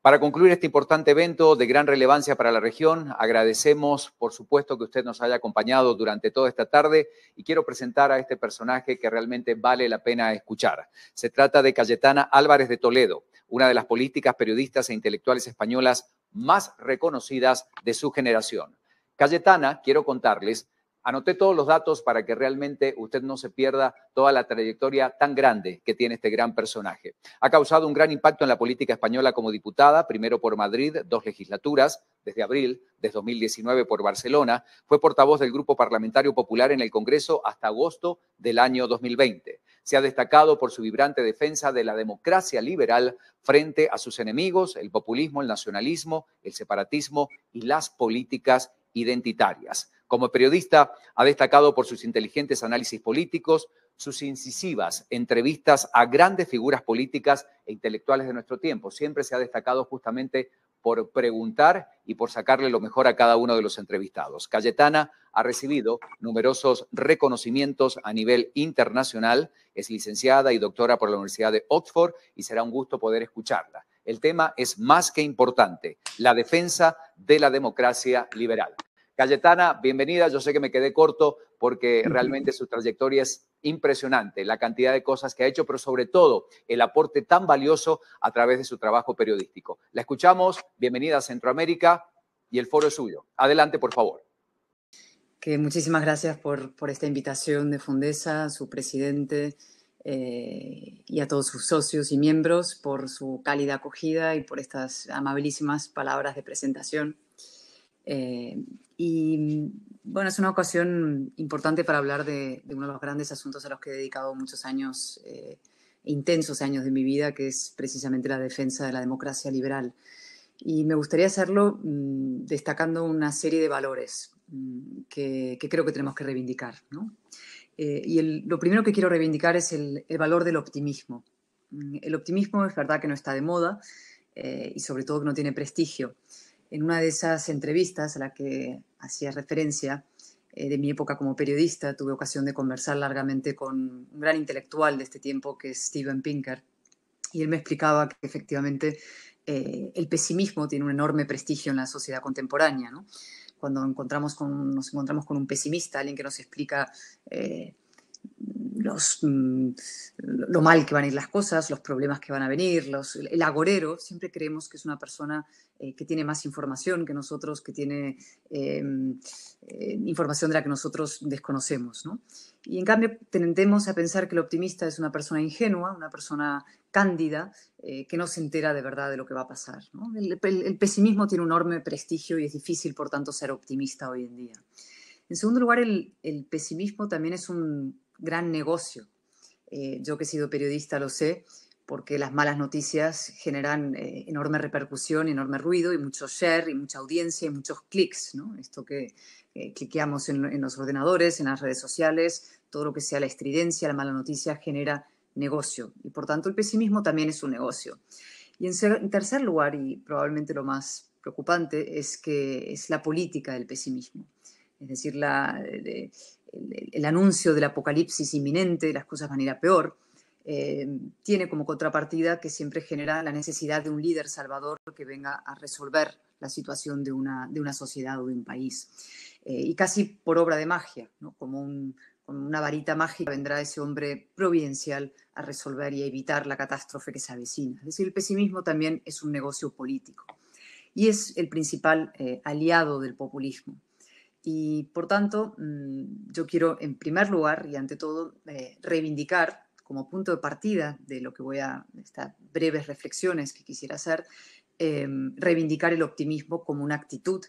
Para concluir este importante evento de gran relevancia para la región, agradecemos, por supuesto, que usted nos haya acompañado durante toda esta tarde y quiero presentar a este personaje que realmente vale la pena escuchar. Se trata de Cayetana Álvarez de Toledo, una de las políticas, periodistas e intelectuales españolas más reconocidas de su generación. Cayetana, quiero contarles, anoté todos los datos para que realmente usted no se pierda toda la trayectoria tan grande que tiene este gran personaje. Ha causado un gran impacto en la política española como diputada, primero por Madrid, 2 legislaturas, desde abril de 2019 por Barcelona. Fue portavoz del Grupo Parlamentario Popular en el Congreso hasta agosto del año 2020. Se ha destacado por su vibrante defensa de la democracia liberal frente a sus enemigos, el populismo, el nacionalismo, el separatismo y las políticas identitarias. Como periodista, ha destacado por sus inteligentes análisis políticos, sus incisivas entrevistas a grandes figuras políticas e intelectuales de nuestro tiempo. Siempre se ha destacado justamente por preguntar y por sacarle lo mejor a cada uno de los entrevistados. Cayetana ha recibido numerosos reconocimientos a nivel internacional, es licenciada y doctora por la Universidad de Oxford y será un gusto poder escucharla. El tema es más que importante, la defensa de la democracia liberal. Cayetana, bienvenida. Yo sé que me quedé corto porque realmente su trayectoria es impresionante, la cantidad de cosas que ha hecho, pero sobre todo el aporte tan valioso a través de su trabajo periodístico. La escuchamos. Bienvenida a Centroamérica y el foro es suyo. Adelante, por favor. Muchísimas gracias por esta invitación de Fundesa, a su presidente y a todos sus socios y miembros por su cálida acogida y por estas amabilísimas palabras de presentación. Y bueno, es una ocasión importante para hablar de uno de los grandes asuntos a los que he dedicado muchos años, intensos años de mi vida, que es precisamente la defensa de la democracia liberal. Y me gustaría hacerlo destacando una serie de valores que creo que tenemos que reivindicar, ¿no? Lo primero que quiero reivindicar es el valor del optimismo. El optimismo es verdad que no está de moda y sobre todo que no tiene prestigio. En una de esas entrevistas a la que hacía referencia de mi época como periodista, tuve ocasión de conversar largamente con un gran intelectual de este tiempo que es Steven Pinker, y él me explicaba que efectivamente el pesimismo tiene un enorme prestigio en la sociedad contemporánea, ¿no? Cuando nos encontramos con un pesimista, alguien que nos explica lo mal que van a ir las cosas, los problemas que van a venir, el agorero, siempre creemos que es una persona que tiene más información que nosotros, que tiene información de la que nosotros desconocemos, ¿no? Y en cambio tendemos a pensar que el optimista es una persona ingenua, una persona cándida, que no se entera de verdad de lo que va a pasar, ¿no? El pesimismo tiene un enorme prestigio y es difícil, por tanto, ser optimista hoy en día. En segundo lugar, el pesimismo también es un gran negocio. Yo que he sido periodista lo sé, porque las malas noticias generan enorme repercusión, enorme ruido y mucho share y mucha audiencia y muchos clics, ¿no? Esto que cliqueamos en los ordenadores, en las redes sociales, todo lo que sea la estridencia, la mala noticia genera negocio y por tanto el pesimismo también es un negocio. Y en tercer lugar, y probablemente lo más preocupante, es que es la política del pesimismo. Es decir, el anuncio del apocalipsis inminente, las cosas van a ir a peor, tiene como contrapartida que siempre genera la necesidad de un líder salvador que venga a resolver la situación de una sociedad o de un país. Y casi por obra de magia, ¿no? Como una varita mágica vendrá ese hombre providencial a resolver y a evitar la catástrofe que se avecina. Es decir, el pesimismo también es un negocio político y es el principal aliado del populismo. Y, por tanto, yo quiero, en primer lugar y ante todo, reivindicar como punto de partida de lo que estas breves reflexiones que quisiera hacer, reivindicar el optimismo como una actitud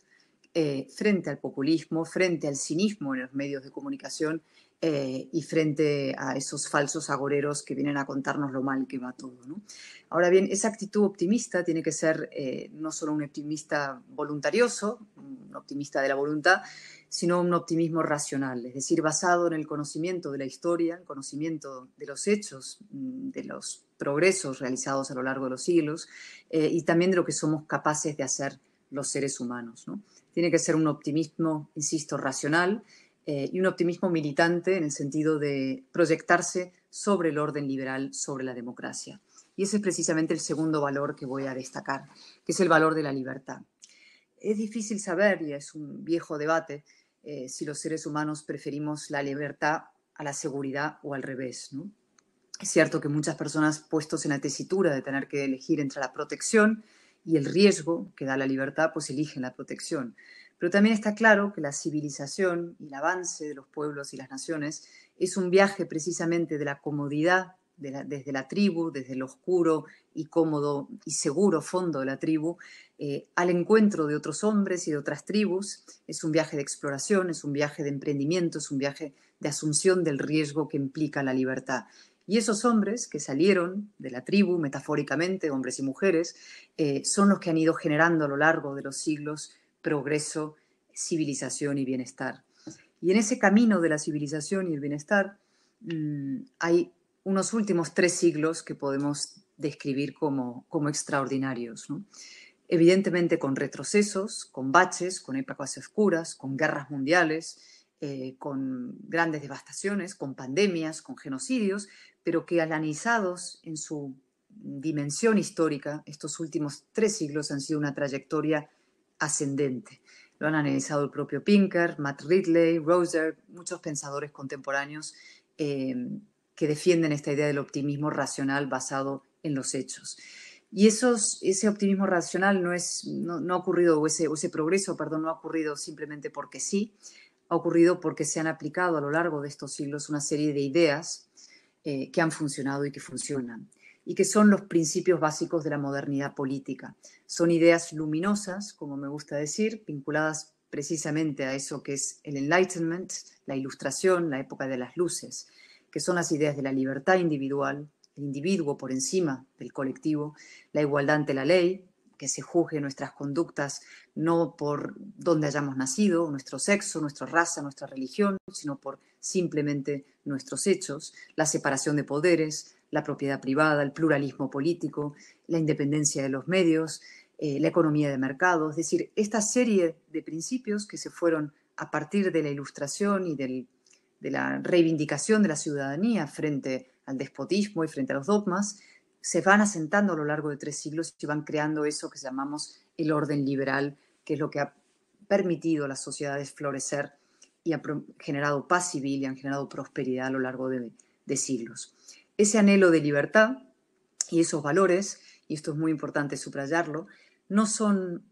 frente al populismo, frente al cinismo en los medios de comunicación y frente a esos falsos agoreros que vienen a contarnos lo mal que va todo, ¿no? Ahora bien, esa actitud optimista tiene que ser no solo un optimista voluntarioso, un optimista de la voluntad, sino un optimismo racional, es decir, basado en el conocimiento de la historia, el conocimiento de los hechos, de los progresos realizados a lo largo de los siglos y también de lo que somos capaces de hacer los seres humanos, ¿no? Tiene que ser un optimismo, insisto, racional y un optimismo militante en el sentido de proyectarse sobre el orden liberal, sobre la democracia. Y ese es precisamente el segundo valor que voy a destacar, que es el valor de la libertad. Es difícil saber, y es un viejo debate, si los seres humanos preferimos la libertad a la seguridad o al revés, ¿no? Es cierto que muchas personas puestos en la tesitura de tener que elegir entre la protección y el riesgo que da la libertad, pues eligen la protección. Pero también está claro que la civilización y el avance de los pueblos y las naciones es un viaje precisamente de la comodidad desde la tribu, desde el oscuro y cómodo y seguro fondo de la tribu, al encuentro de otros hombres y de otras tribus. Es un viaje de exploración, es un viaje de emprendimiento, es un viaje de asunción del riesgo que implica la libertad. Y esos hombres que salieron de la tribu, metafóricamente, hombres y mujeres, son los que han ido generando a lo largo de los siglos progreso, civilización y bienestar. Y en ese camino de la civilización y el bienestar hay unos últimos 3 siglos que podemos describir como extraordinarios, ¿no? Evidentemente con retrocesos, con baches, con épocas oscuras, con guerras mundiales, con grandes devastaciones, con pandemias, con genocidios, pero que analizados en su dimensión histórica, estos últimos 3 siglos han sido una trayectoria ascendente. Lo han analizado el propio Pinker, Matt Ridley, Roser, muchos pensadores contemporáneos que defienden esta idea del optimismo racional basado en los hechos. Y ese optimismo racional no ha ocurrido, o ese progreso, perdón, no ha ocurrido simplemente porque sí, ha ocurrido porque se han aplicado a lo largo de estos siglos una serie de ideas que han funcionado y que funcionan, y que son los principios básicos de la modernidad política. Son ideas luminosas, como me gusta decir, vinculadas precisamente a eso que es el Enlightenment, la Ilustración, la época de las luces, que son las ideas de la libertad individual, el individuo por encima del colectivo, la igualdad ante la ley, que se juzgue nuestras conductas no por dónde hayamos nacido, nuestro sexo, nuestra raza, nuestra religión, sino por simplemente nuestros hechos, la separación de poderes, la propiedad privada, el pluralismo político, la independencia de los medios, la economía de mercado, es decir, esta serie de principios que se fueron a partir de la Ilustración y de la reivindicación de la ciudadanía frente al despotismo y frente a los dogmas, se van asentando a lo largo de 3 siglos y van creando eso que llamamos el orden liberal, que es lo que ha permitido a las sociedades florecer y ha generado paz civil y han generado prosperidad a lo largo de siglos. Ese anhelo de libertad y esos valores, y esto es muy importante subrayarlo, no son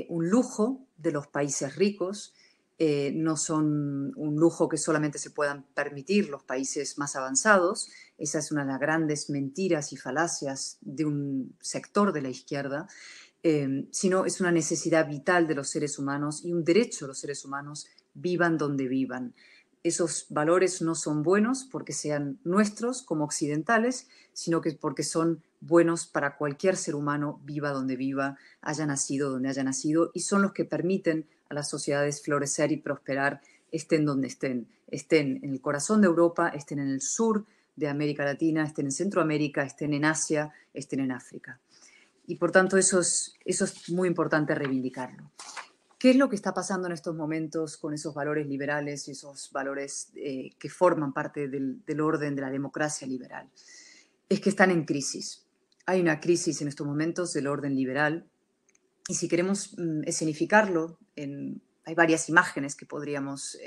un lujo de los países ricos, no son un lujo que solamente se puedan permitir los países más avanzados. Esa es una de las grandes mentiras y falacias de un sector de la izquierda, sino es una necesidad vital de los seres humanos y un derecho de los seres humanos, vivan donde vivan. Esos valores no son buenos porque sean nuestros como occidentales, sino que porque son buenos para cualquier ser humano, viva donde viva, haya nacido donde haya nacido, y son los que permiten a las sociedades florecer y prosperar, estén donde estén. Estén en el corazón de Europa, estén en el sur de América Latina, estén en Centroamérica, estén en Asia, estén en África. Y por tanto eso es muy importante reivindicarlo. ¿Qué es lo que está pasando en estos momentos con esos valores liberales y esos valores que forman parte del orden de la democracia liberal? Es que están en crisis. Hay una crisis en estos momentos del orden liberal y si queremos escenificarlo, hay varias imágenes que podríamos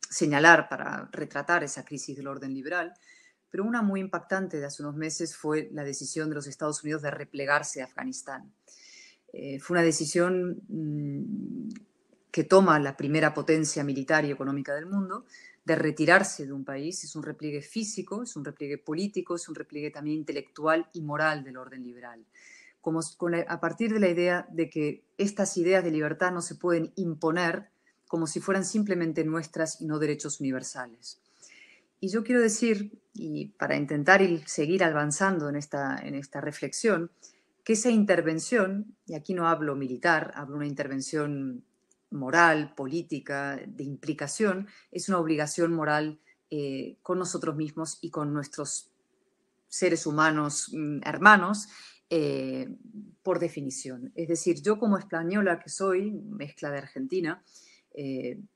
señalar para retratar esa crisis del orden liberal, pero una muy impactante de hace unos meses fue la decisión de los Estados Unidos de replegarse de Afganistán. Fue una decisión que toma la primera potencia militar y económica del mundo de retirarse de un país. Es un repliegue físico, es un repliegue político, es un repliegue también intelectual y moral del orden liberal. A partir de la idea de que estas ideas de libertad no se pueden imponer como si fueran simplemente nuestras y no derechos universales. Y yo quiero decir, y para intentar seguir avanzando en esta reflexión, que esa intervención, y aquí no hablo militar, hablo de una intervención moral, política, de implicación, es una obligación moral con nosotros mismos y con nuestros seres humanos hermanos, por definición. Es decir, yo como española que soy, mezcla de Argentina,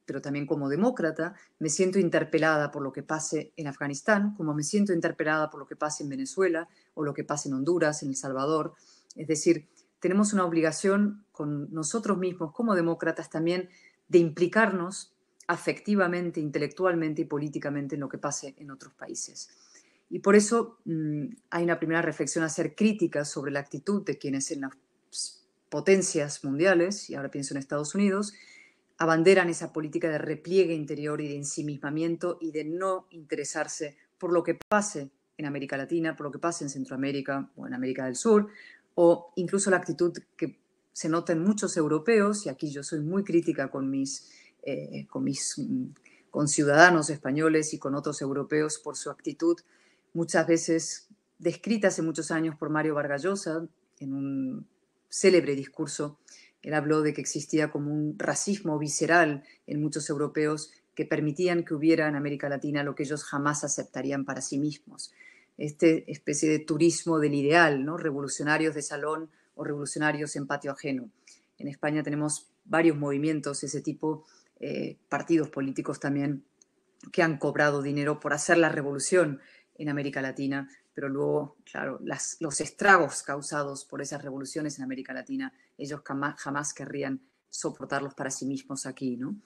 pero también como demócrata, me siento interpelada por lo que pase en Afganistán, como me siento interpelada por lo que pase en Venezuela o lo que pase en Honduras, en El Salvador. Es decir, tenemos una obligación con nosotros mismos como demócratas también de implicarnos afectivamente, intelectualmente y políticamente en lo que pase en otros países. Y por eso hay una primera reflexión a hacer crítica sobre la actitud de quienes en las potencias mundiales, y ahora pienso en Estados Unidos, abanderan esa política de repliegue interior y de ensimismamiento y de no interesarse por lo que pase en América Latina, por lo que pase en Centroamérica o en América del Sur, o incluso la actitud que se nota en muchos europeos, y aquí yo soy muy crítica con mis ciudadanos españoles y con otros europeos por su actitud, muchas veces descrita hace muchos años por Mario Vargas Llosa en un célebre discurso. Él habló de que existía como un racismo visceral en muchos europeos que permitían que hubiera en América Latina lo que ellos jamás aceptarían para sí mismos. Este especie de turismo del ideal, ¿no? Revolucionarios de salón o revolucionarios en patio ajeno. En España tenemos varios movimientos de ese tipo, partidos políticos también, que han cobrado dinero por hacer la revolución en América Latina, pero luego, claro, los estragos causados por esas revoluciones en América Latina, ellos jamás querrían soportarlos para sí mismos aquí, ¿no?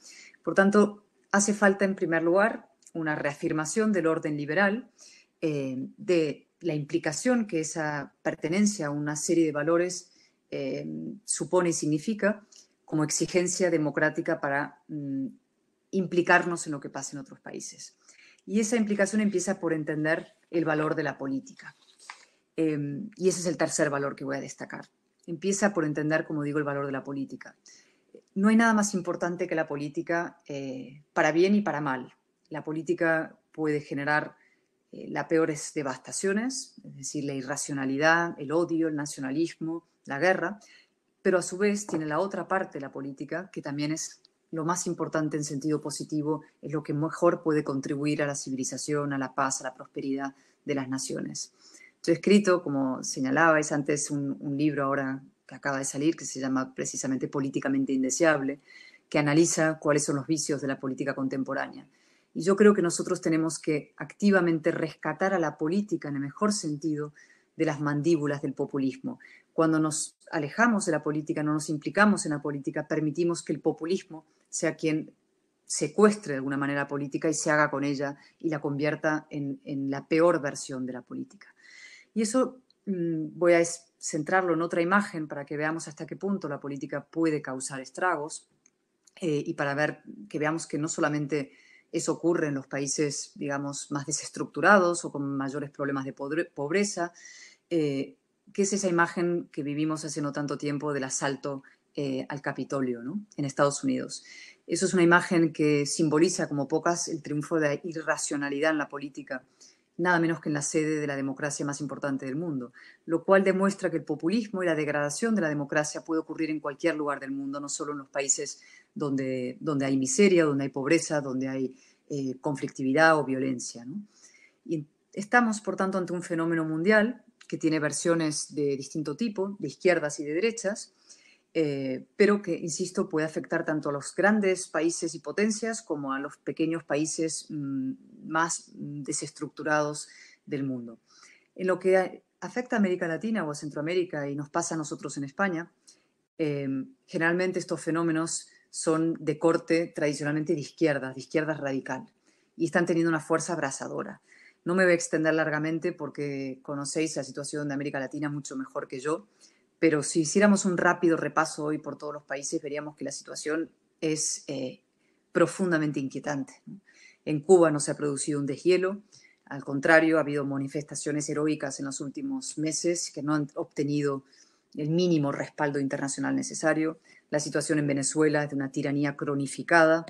Por tanto, hace falta, en primer lugar, una reafirmación del orden liberal, de la implicación que esa pertenencia a una serie de valores supone y significa como exigencia democrática para implicarnos en lo que pasa en otros países. Y esa implicación empieza por entender el valor de la política. Y ese es el tercer valor que voy a destacar. Empieza por entender, como digo, el valor de la política. No hay nada más importante que la política, para bien y para mal. La política puede generar las peores devastaciones, es decir, la irracionalidad, el odio, el nacionalismo, la guerra, pero a su vez tiene la otra parte de la política, que también es lo más importante en sentido positivo, es lo que mejor puede contribuir a la civilización, a la paz, a la prosperidad de las naciones. Yo he escrito, como señalabais antes, un libro ahora que acaba de salir, que se llama precisamente Políticamente Indeseable, que analiza cuáles son los vicios de la política contemporánea. Y yo creo que nosotros tenemos que activamente rescatar a la política, en el mejor sentido, de las mandíbulas del populismo. Cuando nos alejamos de la política, no nos implicamos en la política, permitimos que el populismo sea quien secuestre de alguna manera la política y se haga con ella y la convierta en la peor versión de la política. Y eso voy a centrarlo en otra imagen para que veamos hasta qué punto la política puede causar estragos y para que veamos que no solamente eso ocurre en los países, digamos, más desestructurados o con mayores problemas de pobreza, que es esa imagen que vivimos hace no tanto tiempo del asalto al Capitolio, ¿no? En Estados Unidos. Eso es una imagen que simboliza como pocas el triunfo de la irracionalidad en la política, nada menos que en la sede de la democracia más importante del mundo, lo cual demuestra que el populismo y la degradación de la democracia puede ocurrir en cualquier lugar del mundo, no solo en los países donde hay miseria, donde hay pobreza, donde hay conflictividad o violencia, ¿no? Y estamos, por tanto, ante un fenómeno mundial que tiene versiones de distinto tipo, de izquierdas y de derechas, pero que, insisto, puede afectar tanto a los grandes países y potencias como a los pequeños países más desestructurados del mundo. En lo que afecta a América Latina o a Centroamérica y nos pasa a nosotros en España, generalmente estos fenómenos son de corte tradicionalmente de izquierda radical, y están teniendo una fuerza abrasadora. No me voy a extender largamente porque conocéis la situación de América Latina mucho mejor que yo, pero si hiciéramos un rápido repaso hoy por todos los países, veríamos que la situación es profundamente inquietante, ¿no? En Cuba no se ha producido un deshielo, al contrario, ha habido manifestaciones heroicas en los últimos meses que no han obtenido el mínimo respaldo internacional necesario. La situación en Venezuela es de una tiranía cronificada.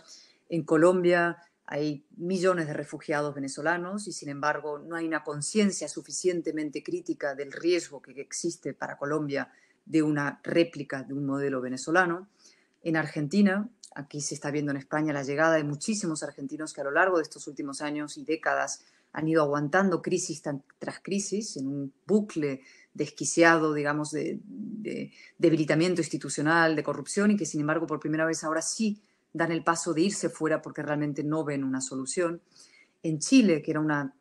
En Colombia hay millones de refugiados venezolanos y, sin embargo, no hay una conciencia suficientemente crítica del riesgo que existe para Colombia de una réplica de un modelo venezolano. En Argentina, aquí se está viendo en España la llegada de muchísimos argentinos que a lo largo de estos últimos años y décadas han ido aguantando crisis tras crisis en un bucle desquiciado, digamos, de debilitamiento institucional, de corrupción, y que, sin embargo, por primera vez ahora sí dan el paso de irse fuera porque realmente no ven una solución. En Chile, que era una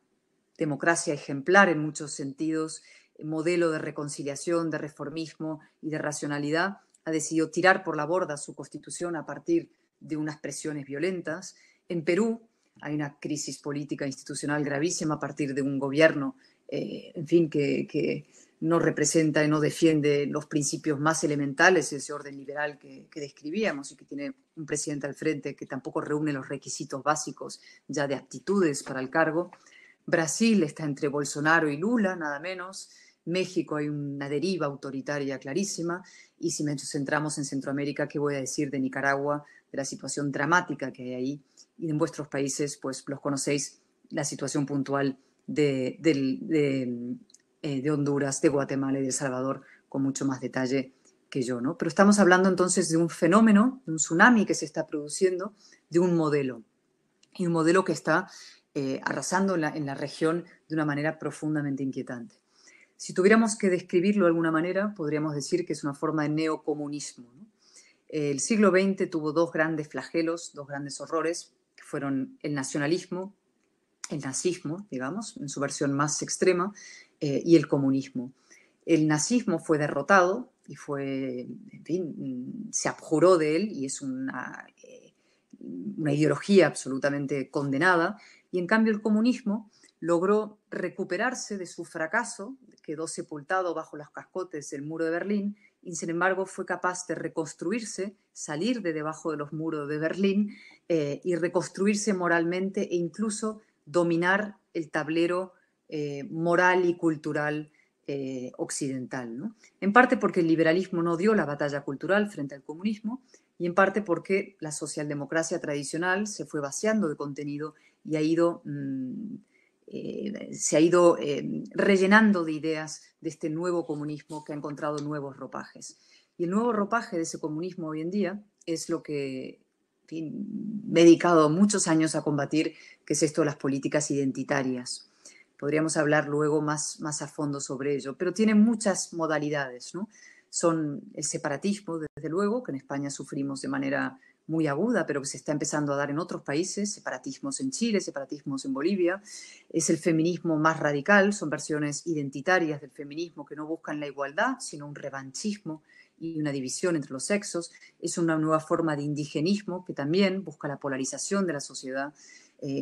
democracia ejemplar en muchos sentidos, modelo de reconciliación, de reformismo y de racionalidad, ha decidido tirar por la borda su constitución a partir de unas presiones violentas. En Perú hay una crisis política institucional gravísima a partir de un gobierno, en fin, que no representa y no defiende los principios más elementales de ese orden liberal que describíamos, y que tiene un presidente al frente que tampoco reúne los requisitos básicos ya de aptitudes para el cargo. Brasil está entre Bolsonaro y Lula, nada menos. México hay una deriva autoritaria clarísima. Y si nos centramos en Centroamérica, ¿qué voy a decir de Nicaragua, de la situación dramática que hay ahí? Y en vuestros países, pues los conocéis, la situación puntual de Honduras, de Guatemala y de El Salvador, con mucho más detalle que yo, ¿no? Pero estamos hablando entonces de un fenómeno, de un tsunami que se está produciendo, de un modelo. Y un modelo que está arrasando en la región de una manera profundamente inquietante. Si tuviéramos que describirlo de alguna manera, podríamos decir que es una forma de neocomunismo, ¿no? El siglo XX tuvo dos grandes flagelos, dos grandes horrores, que fueron el nacionalismo, el nazismo, digamos, en su versión más extrema, y el comunismo. El nazismo fue derrotado y fue, en fin, se abjuró de él, y es una ideología absolutamente condenada. Y en cambio el comunismo logró recuperarse de su fracaso, quedó sepultado bajo los cascotes del muro de Berlín, y sin embargo fue capaz de reconstruirse, salir de debajo de los muros de Berlín, y reconstruirse moralmente e incluso dominar el tablero moral y cultural occidental, ¿no? En parte porque el liberalismo no dio la batalla cultural frente al comunismo, y en parte porque la socialdemocracia tradicional se fue vaciando de contenido y se ha ido rellenando de ideas de este nuevo comunismo que ha encontrado nuevos ropajes. Y el nuevo ropaje de ese comunismo hoy en día es lo que, en fin, me he dedicado muchos años a combatir, que es esto de las políticas identitarias. Podríamos hablar luego más a fondo sobre ello, pero tiene muchas modalidades, ¿no? Son el separatismo, desde luego, que en España sufrimos de manera muy aguda, pero que se está empezando a dar en otros países, separatismos en Chile, separatismos en Bolivia. Es el feminismo más radical, son versiones identitarias del feminismo que no buscan la igualdad, sino un revanchismo y una división entre los sexos. Es una nueva forma de indigenismo que también busca la polarización de la sociedad.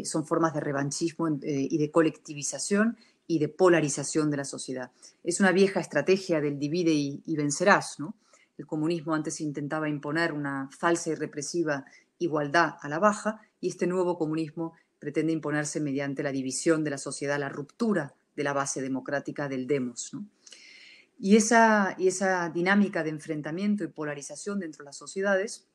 Son formas de revanchismo y de colectivización y de polarización de la sociedad. Es una vieja estrategia del divide y vencerás, ¿no? El comunismo antes intentaba imponer una falsa y represiva igualdad a la baja, y este nuevo comunismo pretende imponerse mediante la división de la sociedad, la ruptura de la base democrática del demos, ¿no? Y esa dinámica de enfrentamiento y polarización dentro de las sociedades,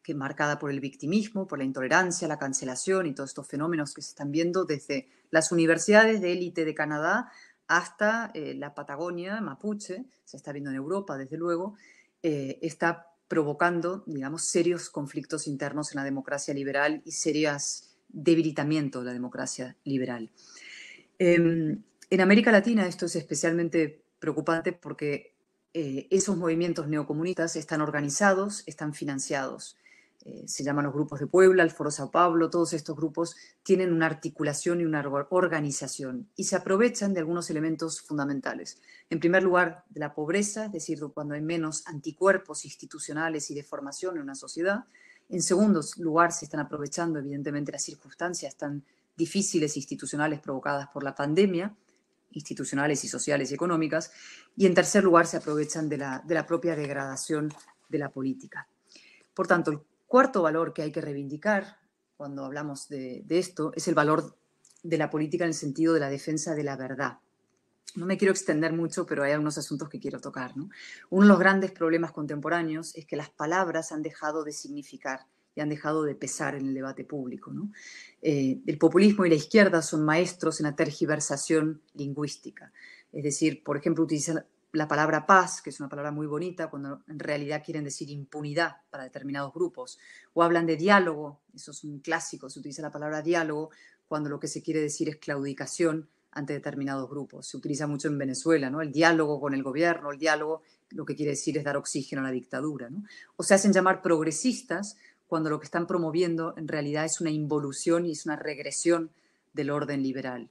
que marcada por el victimismo, por la intolerancia, la cancelación y todos estos fenómenos que se están viendo desde las universidades de élite de Canadá hasta la Patagonia mapuche, se está viendo en Europa, desde luego, está provocando, digamos, serios conflictos internos en la democracia liberal y serios debilitamientos de la democracia liberal. En América Latina esto es especialmente preocupante porque esos movimientos neocomunistas están organizados, están financiados. Se llaman los grupos de Puebla, el Foro Sao Paulo, todos estos grupos tienen una articulación y una organización y se aprovechan de algunos elementos fundamentales. En primer lugar, de la pobreza, es decir, cuando hay menos anticuerpos institucionales y de formación en una sociedad. En segundo lugar, se están aprovechando, evidentemente, las circunstancias tan difíciles institucionales provocadas por la pandemia, institucionales y sociales y económicas. Y en tercer lugar, se aprovechan de la propia degradación de la política. Por tanto, el cuarto valor que hay que reivindicar cuando hablamos de esto es el valor de la política en el sentido de la defensa de la verdad. No me quiero extender mucho, pero hay algunos asuntos que quiero tocar, ¿no? Uno de los grandes problemas contemporáneos es que las palabras han dejado de significar y han dejado de pesar en el debate público, ¿no? El populismo y la izquierda son maestros en la tergiversación lingüística. Es decir, por ejemplo, utilizan la palabra paz, que es una palabra muy bonita, cuando en realidad quieren decir impunidad para determinados grupos. O hablan de diálogo, eso es un clásico, se utiliza la palabra diálogo cuando lo que se quiere decir es claudicación ante determinados grupos. Se utiliza mucho en Venezuela, ¿no? El diálogo con el gobierno, el diálogo lo que quiere decir es dar oxígeno a la dictadura, ¿no? O se hacen llamar progresistas cuando lo que están promoviendo en realidad es una involución y es una regresión del orden liberal.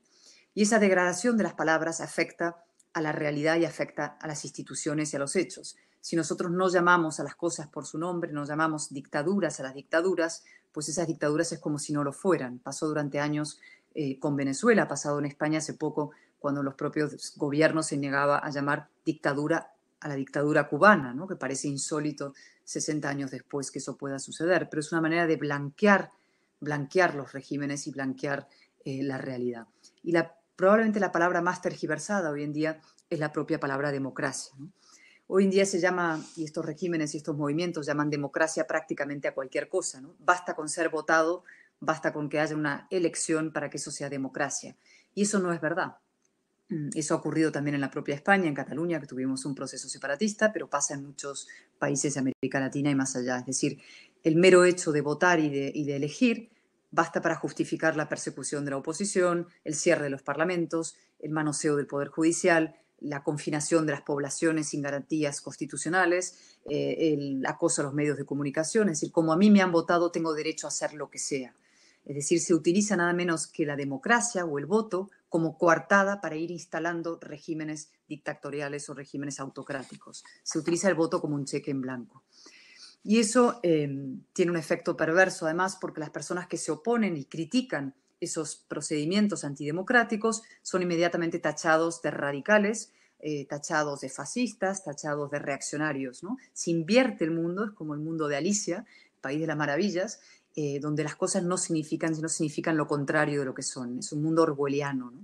Y esa degradación de las palabras afecta a la realidad y afecta a las instituciones y a los hechos. Si nosotros no llamamos a las cosas por su nombre, no llamamos dictaduras a las dictaduras, pues esas dictaduras es como si no lo fueran. Pasó durante años con Venezuela, ha pasado en España hace poco, cuando los propios gobiernos se negaba a llamar dictadura a la dictadura cubana, ¿no? Que parece insólito 60 años después que eso pueda suceder, pero es una manera de blanquear los regímenes y blanquear la realidad. Y probablemente la palabra más tergiversada hoy en día es la propia palabra democracia, ¿no? Hoy en día se llama, y estos regímenes y estos movimientos llaman democracia prácticamente a cualquier cosa, ¿no? Basta con ser votado, basta con que haya una elección para que eso sea democracia. Y eso no es verdad. Eso ha ocurrido también en la propia España, en Cataluña, que tuvimos un proceso separatista, pero pasa en muchos países de América Latina y más allá. Es decir, el mero hecho de votar y de elegir basta para justificar la persecución de la oposición, el cierre de los parlamentos, el manoseo del Poder Judicial, la confinación de las poblaciones sin garantías constitucionales, el acoso a los medios de comunicación. Es decir, como a mí me han votado, tengo derecho a hacer lo que sea. Es decir, se utiliza nada menos que la democracia o el voto como coartada para ir instalando regímenes dictatoriales o regímenes autocráticos. Se utiliza el voto como un cheque en blanco. Y eso tiene un efecto perverso, además, porque las personas que se oponen y critican esos procedimientos antidemocráticos son inmediatamente tachados de radicales, tachados de fascistas, tachados de reaccionarios, ¿no? Se invierte el mundo, es como el mundo de Alicia, el país de las maravillas, donde las cosas no significan lo contrario de lo que son. Es un mundo orwelliano, ¿no?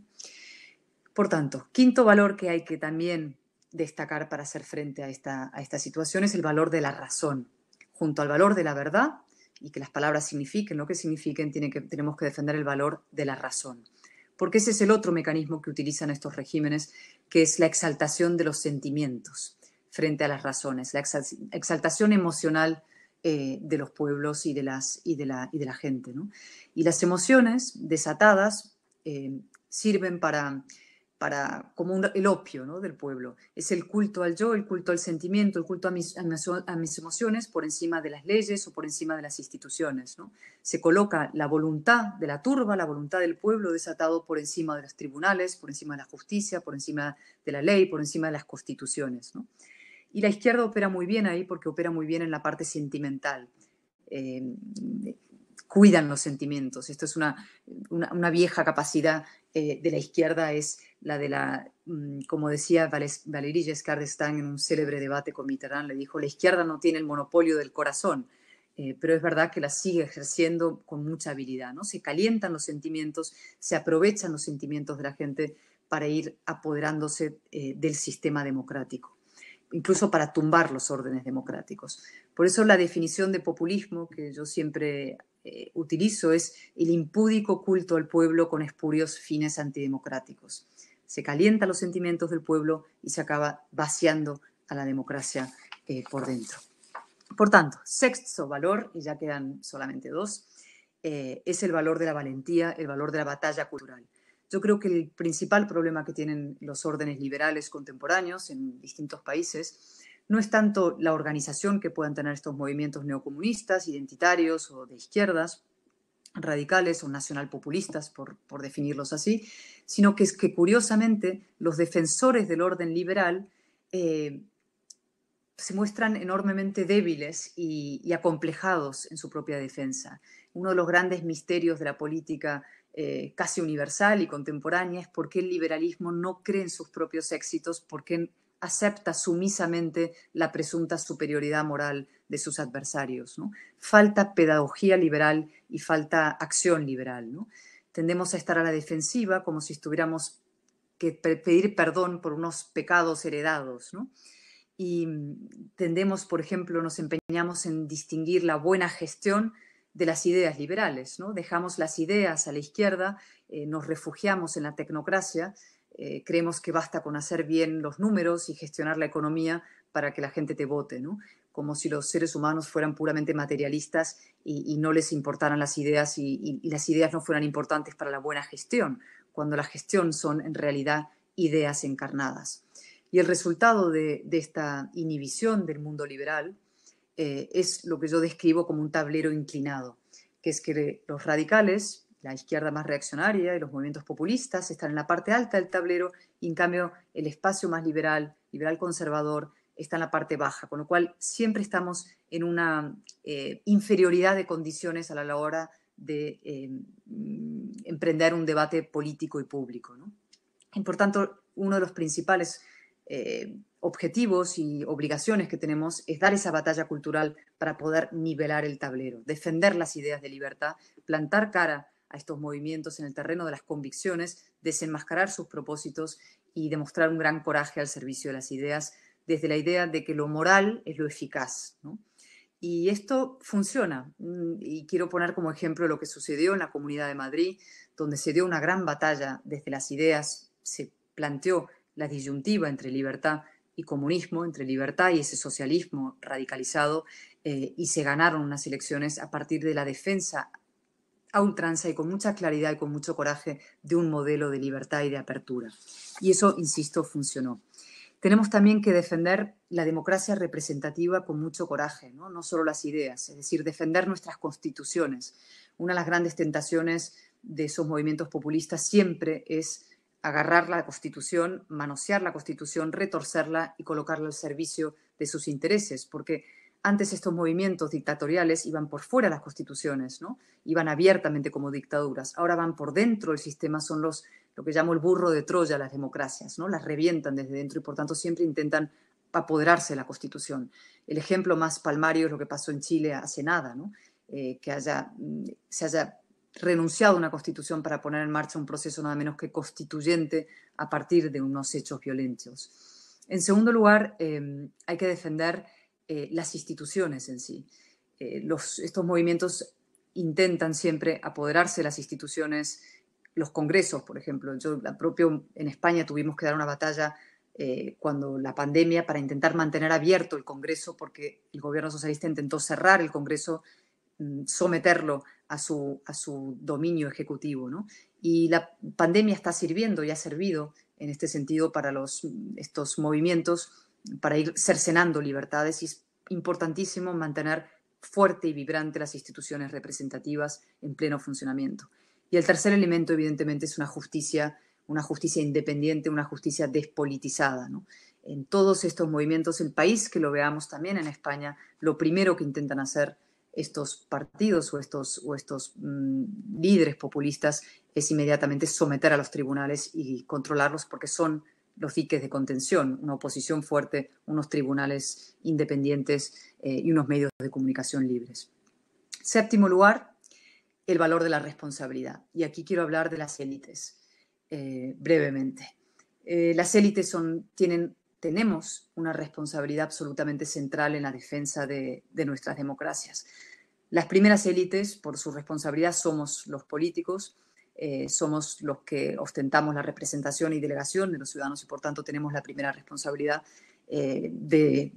Por tanto, quinto valor que hay que también destacar para hacer frente a esta situación es el valor de la razón. Junto al valor de la verdad, y que las palabras signifiquen lo que signifiquen, tenemos que defender el valor de la razón. Porque ese es el otro mecanismo que utilizan estos regímenes, que es la exaltación de los sentimientos frente a las razones, la exaltación emocional de los pueblos y de la gente, ¿no? Y las emociones desatadas sirven como el opio, ¿no?, del pueblo. Es el culto al yo, el culto al sentimiento, el culto a mis emociones por encima de las leyes o por encima de las instituciones, ¿no? Se coloca la voluntad de la turba, la voluntad del pueblo desatado por encima de los tribunales, por encima de la justicia, por encima de la ley, por encima de las constituciones, ¿no? Y la izquierda opera muy bien ahí porque opera muy bien en la parte sentimental. Cuidan los sentimientos. Esto es una vieja capacidad de la izquierda, es la de como decía Valéry Giscard d'Estaing en un célebre debate con Mitterrand, le dijo: la izquierda no tiene el monopolio del corazón, pero es verdad que la sigue ejerciendo con mucha habilidad, ¿no? Se calientan los sentimientos, se aprovechan los sentimientos de la gente para ir apoderándose del sistema democrático, incluso para tumbar los órdenes democráticos. Por eso la definición de populismo que yo siempre utilizo es el impúdico culto al pueblo con espurios fines antidemocráticos. Se calientan los sentimientos del pueblo y se acaba vaciando a la democracia por dentro. Por tanto, sexto valor, y ya quedan solamente dos, es el valor de la valentía, el valor de la batalla cultural. Yo creo que el principal problema que tienen los órdenes liberales contemporáneos en distintos países no es tanto la organización que puedan tener estos movimientos neocomunistas, identitarios o de izquierdas, radicales o nacionalpopulistas, por definirlos así, sino que es que curiosamente los defensores del orden liberal se muestran enormemente débiles y acomplejados en su propia defensa. Uno de los grandes misterios de la política casi universal y contemporánea es por qué el liberalismo no cree en sus propios éxitos, por qué acepta sumisamente la presunta superioridad moral de sus adversarios, ¿no? Falta pedagogía liberal y falta acción liberal, ¿no? Tendemos a estar a la defensiva como si tuviéramos que pedir perdón por unos pecados heredados, ¿no? Y tendemos, por ejemplo, nos empeñamos en distinguir la buena gestión de las ideas liberales, ¿no? Dejamos las ideas a la izquierda, nos refugiamos en la tecnocracia, creemos que basta con hacer bien los números y gestionar la economía para que la gente te vote, ¿no? Como si los seres humanos fueran puramente materialistas y no les importaran las ideas y las ideas no fueran importantes para la buena gestión, cuando la gestión son en realidad ideas encarnadas. Y el resultado de esta inhibición del mundo liberal es lo que yo describo como un tablero inclinado, que es que los radicales, la izquierda más reaccionaria y los movimientos populistas están en la parte alta del tablero y en cambio el espacio más liberal, liberal conservador, está en la parte baja, con lo cual siempre estamos en una inferioridad de condiciones a la hora de emprender un debate político y público, ¿no? Y por tanto, uno de los principales objetivos y obligaciones que tenemos es dar esa batalla cultural para poder nivelar el tablero, defender las ideas de libertad, plantar cara a estos movimientos en el terreno de las convicciones, desenmascarar sus propósitos y demostrar un gran coraje al servicio de las ideas, desde la idea de que lo moral es lo eficaz, ¿no? Y esto funciona. Y quiero poner como ejemplo lo que sucedió en la Comunidad de Madrid, donde se dio una gran batalla desde las ideas, se planteó la disyuntiva entre libertad y comunismo, entre libertad y ese socialismo radicalizado, y se ganaron unas elecciones a partir de la defensa a ultranza y con mucha claridad y con mucho coraje de un modelo de libertad y de apertura. Y eso, insisto, funcionó. Tenemos también que defender la democracia representativa con mucho coraje, ¿no? No solo las ideas, es decir, defender nuestras constituciones. Una de las grandes tentaciones de esos movimientos populistas siempre es agarrar la Constitución, manosear la Constitución, retorcerla y colocarla al servicio de sus intereses, porque antes estos movimientos dictatoriales iban por fuera de las constituciones, ¿no? Iban abiertamente como dictaduras. Ahora van por dentro del sistema, son lo que llamo el burro de Troya, las democracias, ¿no? Las revientan desde dentro y por tanto siempre intentan apoderarse de la Constitución. El ejemplo más palmario es lo que pasó en Chile hace nada, ¿no? Que se haya renunciado a una Constitución para poner en marcha un proceso nada menos que constituyente a partir de unos hechos violentos. En segundo lugar, hay que defender las instituciones en sí. Estos movimientos intentan siempre apoderarse de las instituciones, los congresos, por ejemplo. En España tuvimos que dar una batalla cuando la pandemia para intentar mantener abierto el Congreso, porque el gobierno socialista intentó cerrar el Congreso, someterlo a su dominio ejecutivo, ¿no? Y la pandemia está sirviendo y ha servido en este sentido para estos movimientos, para ir cercenando libertades, y es importantísimo mantener fuerte y vibrante las instituciones representativas en pleno funcionamiento. Y el tercer elemento, evidentemente, es una justicia independiente, una justicia despolitizada, ¿no? En todos estos movimientos, el país que lo veamos, también en España, lo primero que intentan hacer estos partidos o estos líderes populistas es inmediatamente someter a los tribunales y controlarlos, porque son los diques de contención, una oposición fuerte, unos tribunales independientes y unos medios de comunicación libres. Séptimo lugar, el valor de la responsabilidad. Y aquí quiero hablar de las élites brevemente. Las élites tenemos una responsabilidad absolutamente central en la defensa de nuestras democracias. Las primeras élites, por su responsabilidad, somos los políticos, somos los que ostentamos la representación y delegación de los ciudadanos y por tanto tenemos la primera responsabilidad de,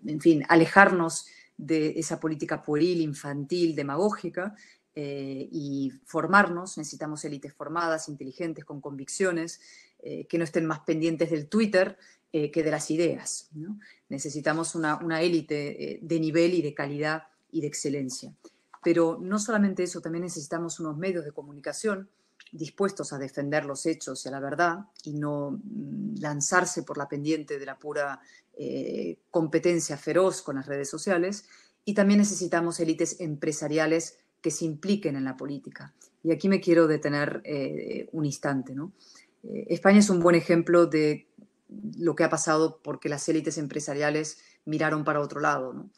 en fin, alejarnos de esa política pueril, infantil, demagógica y formarnos. Necesitamos élites formadas, inteligentes, con convicciones, que no estén más pendientes del Twitter que de las ideas, ¿no? Necesitamos una élite de nivel y de calidad y de excelencia. Pero no solamente eso, también necesitamos unos medios de comunicación dispuestos a defender los hechos y a la verdad y no lanzarse por la pendiente de la pura competencia feroz con las redes sociales. Y también necesitamos élites empresariales que se impliquen en la política. Y aquí me quiero detener un instante, ¿no? España es un buen ejemplo de lo que ha pasado porque las élites empresariales miraron para otro lado, ¿no?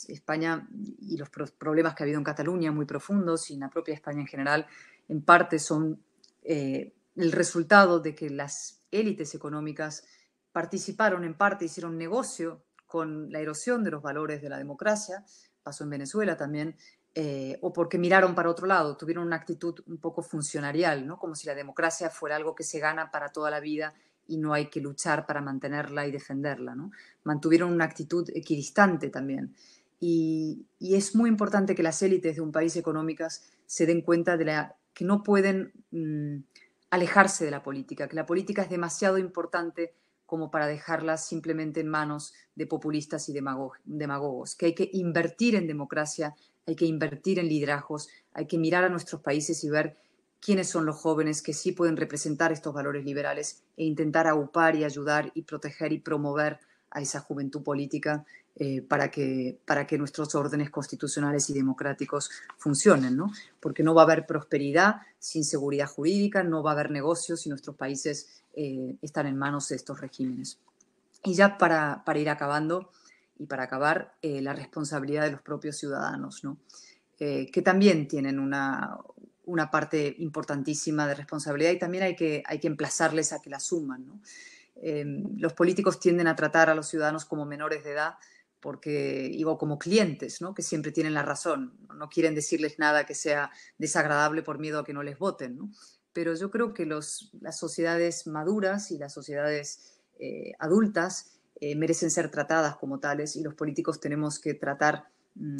España y los problemas que ha habido en Cataluña muy profundos y en la propia España en general, en parte son el resultado de que las élites económicas participaron en parte, hicieron negocio con la erosión de los valores de la democracia, pasó en Venezuela también, o porque miraron para otro lado, tuvieron una actitud un poco funcionarial, ¿no? Como si la democracia fuera algo que se gana para toda la vida y no hay que luchar para mantenerla y defenderla, ¿no? Mantuvieron una actitud equidistante también. Y es muy importante que las élites de un país económicas se den cuenta de que no pueden alejarse de la política, que la política es demasiado importante como para dejarlas simplemente en manos de populistas y demagogos, que hay que invertir en democracia, hay que invertir en liderazgos, hay que mirar a nuestros países y ver quiénes son los jóvenes que sí pueden representar estos valores liberales e intentar aupar y ayudar y proteger y promover a esa juventud política para que nuestros órdenes constitucionales y democráticos funcionen, ¿no? Porque no va a haber prosperidad sin seguridad jurídica, no va a haber negocios si nuestros países están en manos de estos regímenes. Y ya para ir acabando y para acabar, la responsabilidad de los propios ciudadanos, ¿no? Que también tienen una parte importantísima de responsabilidad y también hay que emplazarles a que la asuman, ¿no? Los políticos tienden a tratar a los ciudadanos como menores de edad o como clientes, ¿no? Que siempre tienen la razón. No quieren decirles nada que sea desagradable por miedo a que no les voten, ¿no? Pero yo creo que las sociedades maduras y las sociedades adultas merecen ser tratadas como tales y los políticos tenemos que tratar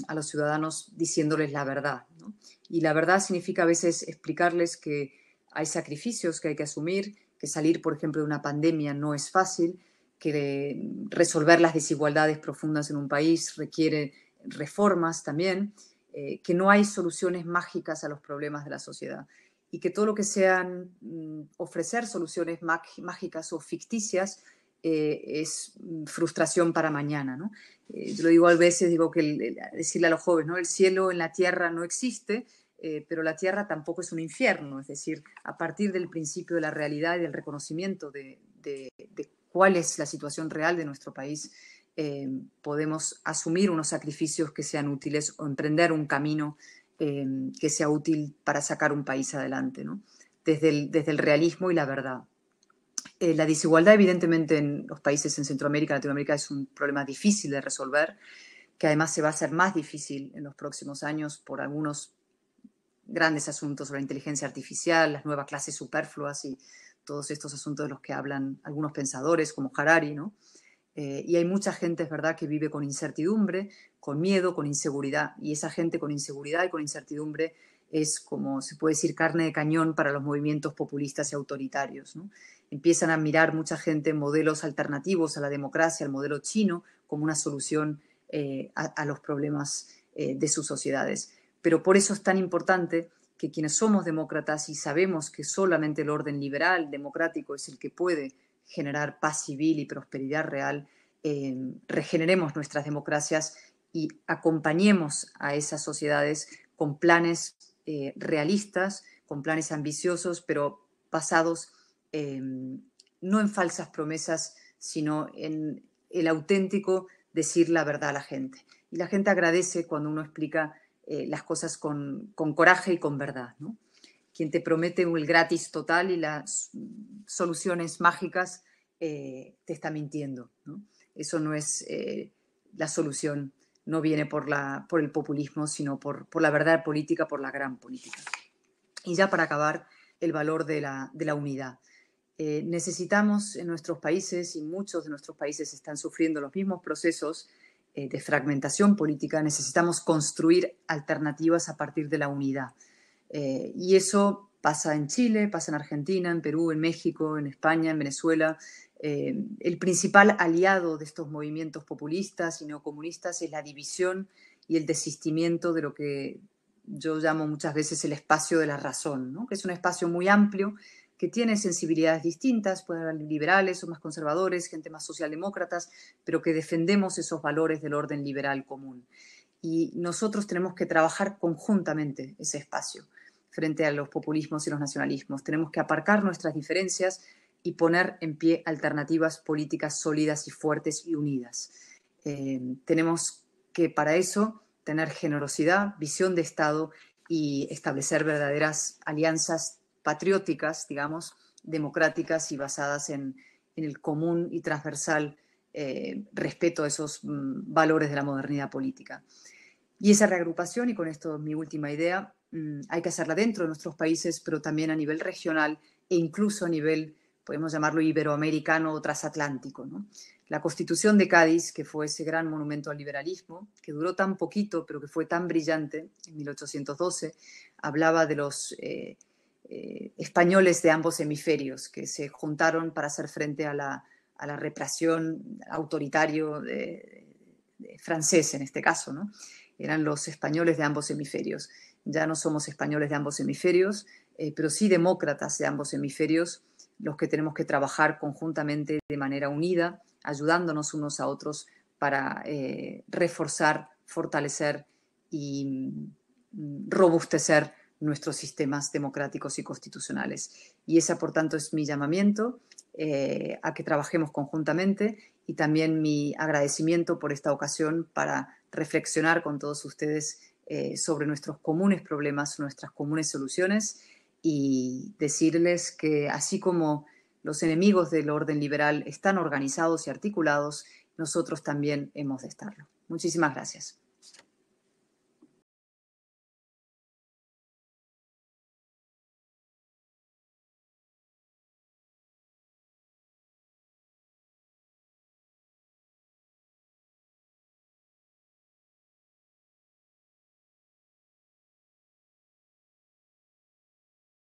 a los ciudadanos diciéndoles la verdad, ¿no? Y la verdad significa a veces explicarles que hay sacrificios que hay que asumir, que salir, por ejemplo, de una pandemia no es fácil, que resolver las desigualdades profundas en un país requiere reformas también, que no hay soluciones mágicas a los problemas de la sociedad y que todo lo que sean ofrecer soluciones mágicas o ficticias es frustración para mañana, ¿no? Yo lo digo a veces, digo que decirle a los jóvenes, ¿no? El cielo en la tierra no existe, pero la tierra tampoco es un infierno, es decir, a partir del principio de la realidad y del reconocimiento de cuál es la situación real de nuestro país, podemos asumir unos sacrificios que sean útiles o emprender un camino que sea útil para sacar un país adelante, ¿no? Desde el realismo y la verdad. La desigualdad, evidentemente, en los países en Centroamérica, Latinoamérica, es un problema difícil de resolver, que además se va a hacer más difícil en los próximos años por algunos grandes asuntos sobre la inteligencia artificial, las nuevas clases superfluas y todos estos asuntos de los que hablan algunos pensadores como Harari, ¿no? Y hay mucha gente, es verdad, que vive con incertidumbre, con miedo, con inseguridad. Y esa gente con inseguridad y con incertidumbre es, como se puede decir, carne de cañón para los movimientos populistas y autoritarios, ¿no? Empiezan a mirar mucha gente modelos alternativos a la democracia, al modelo chino, como una solución a los problemas de sus sociedades. Pero por eso es tan importante que quienes somos demócratas y sabemos que solamente el orden liberal, democrático, es el que puede generar paz civil y prosperidad real, regeneremos nuestras democracias y acompañemos a esas sociedades con planes realistas, con planes ambiciosos, pero basados no en falsas promesas, sino en el auténtico decir la verdad a la gente. Y la gente agradece cuando uno explica las cosas con coraje y con verdad, ¿no? Quien te promete el gratis total y las soluciones mágicas te está mintiendo, ¿no? Eso no es la solución, no viene por el populismo, sino por la verdad política, por la gran política. Y ya para acabar, el valor de la unidad. Necesitamos en nuestros países, y muchos de nuestros países están sufriendo los mismos procesos de fragmentación política, necesitamos construir alternativas a partir de la unidad. Y eso pasa en Chile, pasa en Argentina, en Perú, en México, en España, en Venezuela. El principal aliado de estos movimientos populistas y neocomunistas es la división y el desistimiento de lo que yo llamo muchas veces el espacio de la razón, ¿no? Que es un espacio muy amplio que tiene sensibilidades distintas, pueden haber liberales o más conservadores, gente más socialdemócratas, pero que defendemos esos valores del orden liberal común. Y nosotros tenemos que trabajar conjuntamente ese espacio frente a los populismos y los nacionalismos. Tenemos que aparcar nuestras diferencias y poner en pie alternativas políticas sólidas y fuertes y unidas. Tenemos que para eso tener generosidad, visión de Estado y establecer verdaderas alianzas patrióticas, digamos, democráticas y basadas en el común y transversal respeto a esos valores de la modernidad política. Y esa reagrupación, y con esto mi última idea, hay que hacerla dentro de nuestros países, pero también a nivel regional e incluso a nivel, podemos llamarlo iberoamericano o transatlántico, ¿no? La Constitución de Cádiz, que fue ese gran monumento al liberalismo, que duró tan poquito, pero que fue tan brillante, en 1812, hablaba de los españoles de ambos hemisferios que se juntaron para hacer frente a a la represión autoritario francés en este caso, ¿no? Eran los españoles de ambos hemisferios. Ya no somos españoles de ambos hemisferios, pero sí demócratas de ambos hemisferios, los que tenemos que trabajar conjuntamente de manera unida, ayudándonos unos a otros para reforzar, fortalecer y robustecer nuestros sistemas democráticos y constitucionales. Y ese, por tanto, es mi llamamiento a que trabajemos conjuntamente y también mi agradecimiento por esta ocasión para reflexionar con todos ustedes sobre nuestros comunes problemas, nuestras comunes soluciones y decirles que así como los enemigos del orden liberal están organizados y articulados, nosotros también hemos de estarlo. Muchísimas gracias.